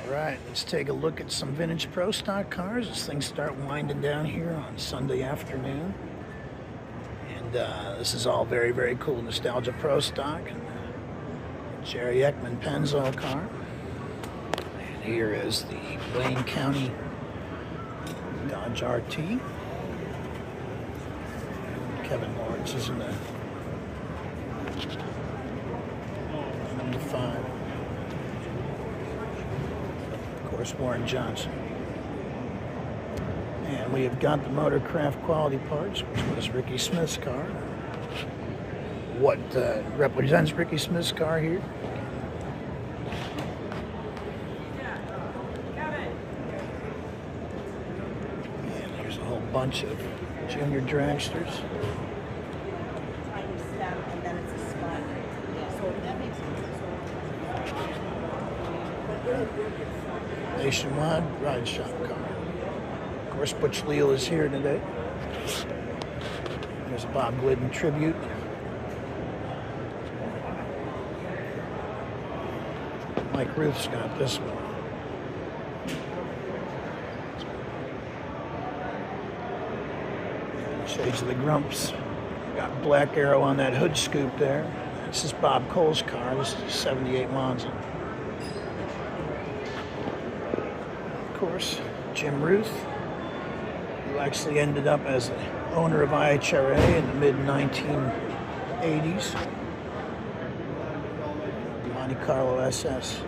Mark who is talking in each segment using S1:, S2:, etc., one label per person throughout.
S1: Alright, let's take a look at some vintage pro stock cars as things start winding down here on Sunday afternoon. And this is all very, very cool nostalgia pro stock. Jerry Ekman Pennzoil car. And here is the Wayne County Dodge RT. Kevin Lawrence is in the number 5. Of course, Warren Johnson. And we have got the Motorcraft Quality Parts, which was Ricky Smith's car. What represents Ricky Smith's car here? And here's a whole bunch of junior dragsters. Nationwide ride shop car. Of course, Butch Leal is here today. There's a Bob Glidden tribute. Mike Ruth's got this one. Shades of the Grumps. Got Black Arrow on that hood scoop there. This is Bob Cole's car. This is a 78 Monza. Of course, Jim Ruth, who actually ended up as the owner of IHRA in the mid-1980s. Monte Carlo SS.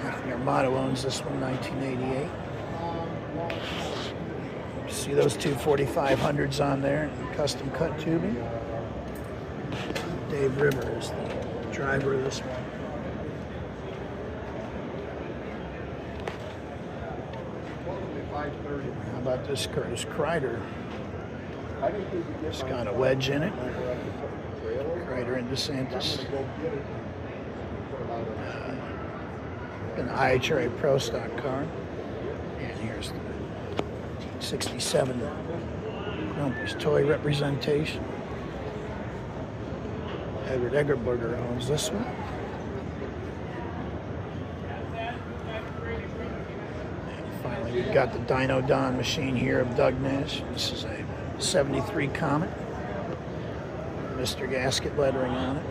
S1: Anthony Armato owns this one, 1988. See those two 4500s on there, custom cut tubing. Dave River is the driver of this one. How about this Curtis Kreider? It's got a wedge in it. Kreider and DeSantis. An IHRA Pro Stock car. And here's the 67 Grumpy's toy representation. Edward Eggerberger owns this one. And finally, we've got the Dyno Don machine here of Doug Nash. This is a 73 Comet. Mr. Gasket lettering on it.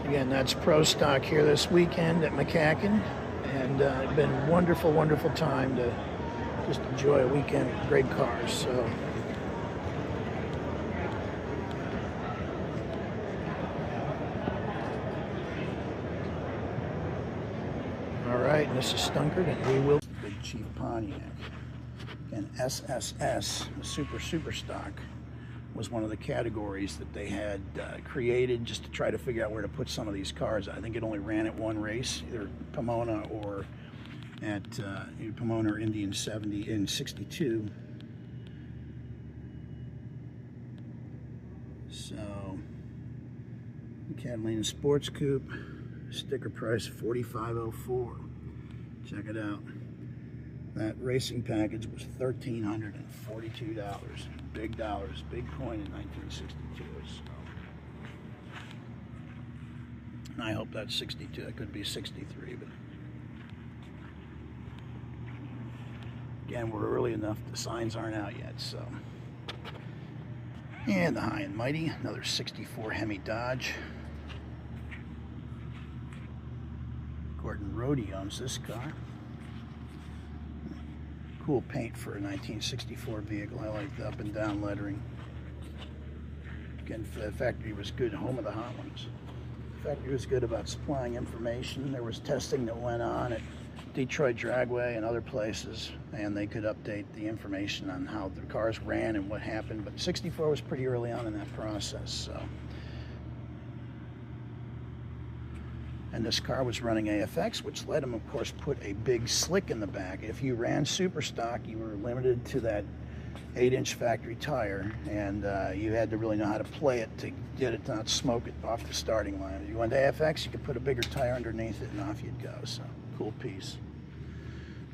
S1: Again, that's pro stock here this weekend at MCACN. And it's been a wonderful, wonderful time to just enjoy a weekend with great cars. So, all right, and this is Stunkard, and we will Big Chief Pontiac. And SSS, super stock, was one of the categories that they had created just to try to figure out where to put some of these cars. I think it only ran at one race, either Pomona or at Pomona or Indian 70 in 62. So, Catalina Sports Coupe, sticker price $45.04. Check it out. That racing package was $1,342. Big dollars, big coin in 1962. So. And I hope that's 62. It could be 63, but again, we're early enough. The signs aren't out yet, so. And the High and Mighty, another 64 Hemi Dodge. Gordon Rohde owns this car. Cool paint for a 1964 vehicle. I like the up and down lettering. Again, the factory was good, home of the hot ones. The factory was good about supplying information. There was testing that went on at Detroit Dragway and other places, and they could update the information on how the cars ran and what happened. But 64 was pretty early on in that process, so. And this car was running AFX, which let him, of course, put a big slick in the back. If you ran super stock, you were limited to that 8-inch factory tire, and you had to really know how to play it to get it to not smoke it off the starting line. If you went to AFX, you could put a bigger tire underneath it, and off you'd go. So, cool piece.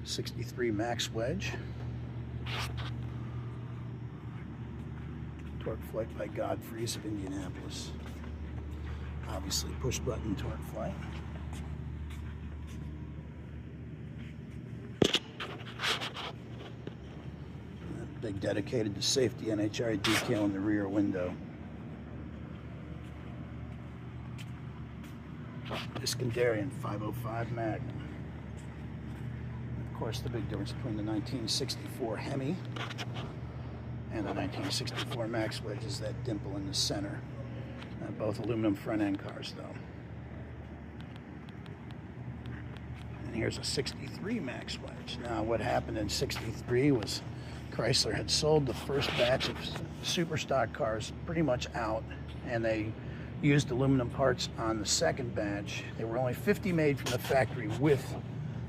S1: 63 Max Wedge. Torque Flight by Godfrey's of Indianapolis. Obviously push button torque flight. Big dedicated to safety NHRA decal in the rear window. Iskandarian 505 Magnum. Of course, the big difference between the 1964 Hemi and the 1964 Max Wedge is that dimple in the center. Both aluminum front end cars, though. And here's a 63 Max Wedge. Now, what happened in 63 was Chrysler had sold the first batch of super stock cars pretty much out, and they used aluminum parts on the second batch. There were only 50 made from the factory with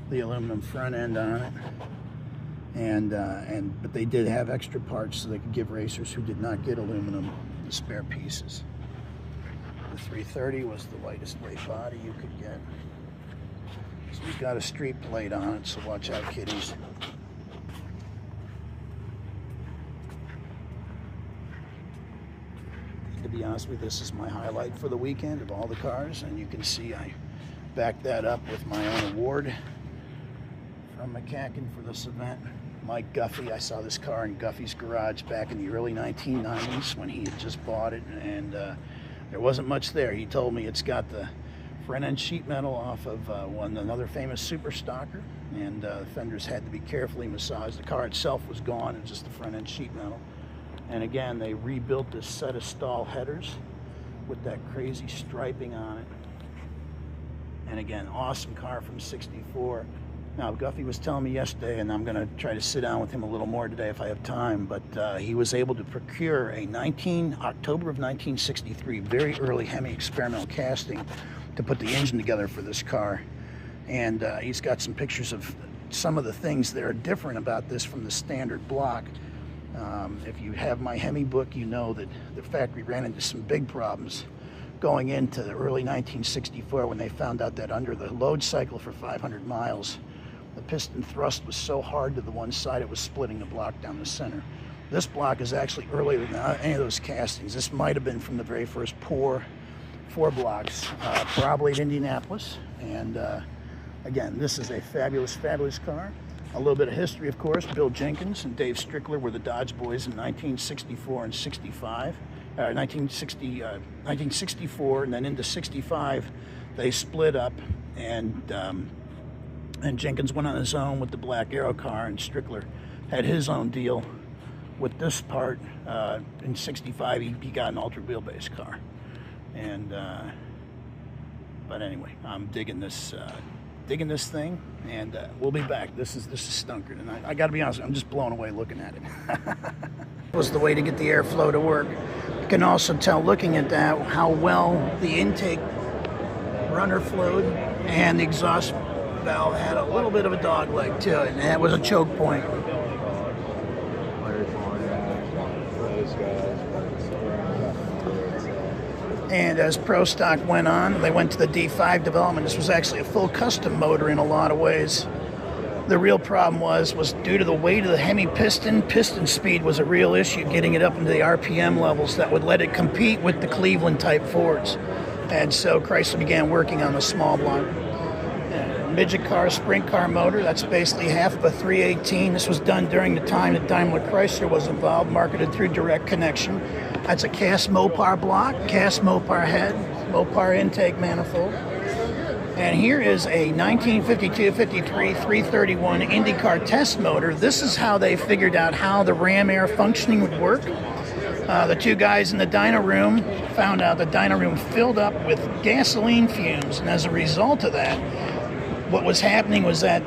S1: the aluminum front end on it, but they did have extra parts so they could give racers who did not get aluminum the spare pieces. The 330 was the lightest weight body you could get. So we've got a street plate on it, so watch out, kiddies. To be honest with you, this is my highlight for the weekend of all the cars, and you can see I backed that up with my own award from MCACN for this event. Mike Guffey, I saw this car in Guffey's garage back in the early 1990s when he had just bought it, and there wasn't much there. He told me it's got the front end sheet metal off of another famous super stocker, and the fenders had to be carefully massaged. The car itself was gone, and just the front end sheet metal. And again, they rebuilt this set of stall headers with that crazy striping on it. And again, awesome car from '64. Now, Guffey was telling me yesterday, and I'm going to try to sit down with him a little more today if I have time, but he was able to procure a October of 1963, very early Hemi experimental casting to put the engine together for this car. And he's got some pictures of some of the things that are different about this from the standard block. If you have my Hemi book, you know that the factory ran into some big problems going into the early 1964 when they found out that under the load cycle for 500 miles, the piston thrust was so hard to the one side it was splitting the block down the center. This block is actually earlier than any of those castings. This might have been from the very first four blocks, probably at Indianapolis. And again, this is a fabulous, fabulous car. A little bit of history, of course. Bill Jenkins and Dave Strickler were the Dodge boys in 1964 and 65. 1964, and then into 65, they split up, and Jenkins went on his own with the Black Arrow car, and Strickler had his own deal with this part. In 65, he got an ultra wheelbase car, and but anyway, I'm digging this thing, and we'll be back. This is stunkered, and I got to be honest, I'm just blown away looking at it. Was the way to get the airflow to work. You can also tell looking at that how well the intake runner flowed, and the exhaust valve had a little bit of a dog leg to it, and that was a choke point. And as Pro Stock went on, they went to the D5 development. This was actually a full custom motor in a lot of ways. The real problem was due to the weight of the Hemi piston speed was a real issue, getting it up into the RPM levels that would let it compete with the Cleveland type Fords. And so Chrysler began working on the small block. Midget car, sprint car motor, that's basically half of a 318. This was done during the time that Daimler Chrysler was involved, marketed through direct connection. That's a cast Mopar block, cast Mopar head, Mopar intake manifold. And here is a 1952-53 331 IndyCar test motor. This is how they figured out how the ram air functioning would work. The two guys in the dyno room found out the dyno room filled up with gasoline fumes, and as a result of that, what was happening was that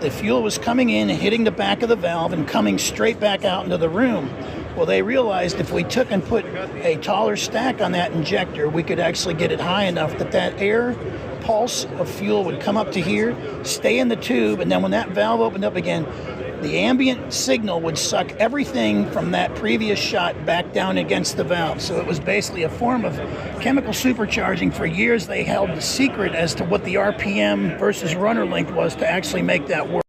S1: the fuel was coming in, hitting the back of the valve, and coming straight back out into the room. Well, they realized if we took and put a taller stack on that injector, we could actually get it high enough that that air pulse of fuel would come up to here, stay in the tube, and then when that valve opened up again, the ambient signal would suck everything from that previous shot back down against the valve. So it was basically a form of chemical supercharging. For years, they held the secret as to what the RPM versus runner length was to actually make that work.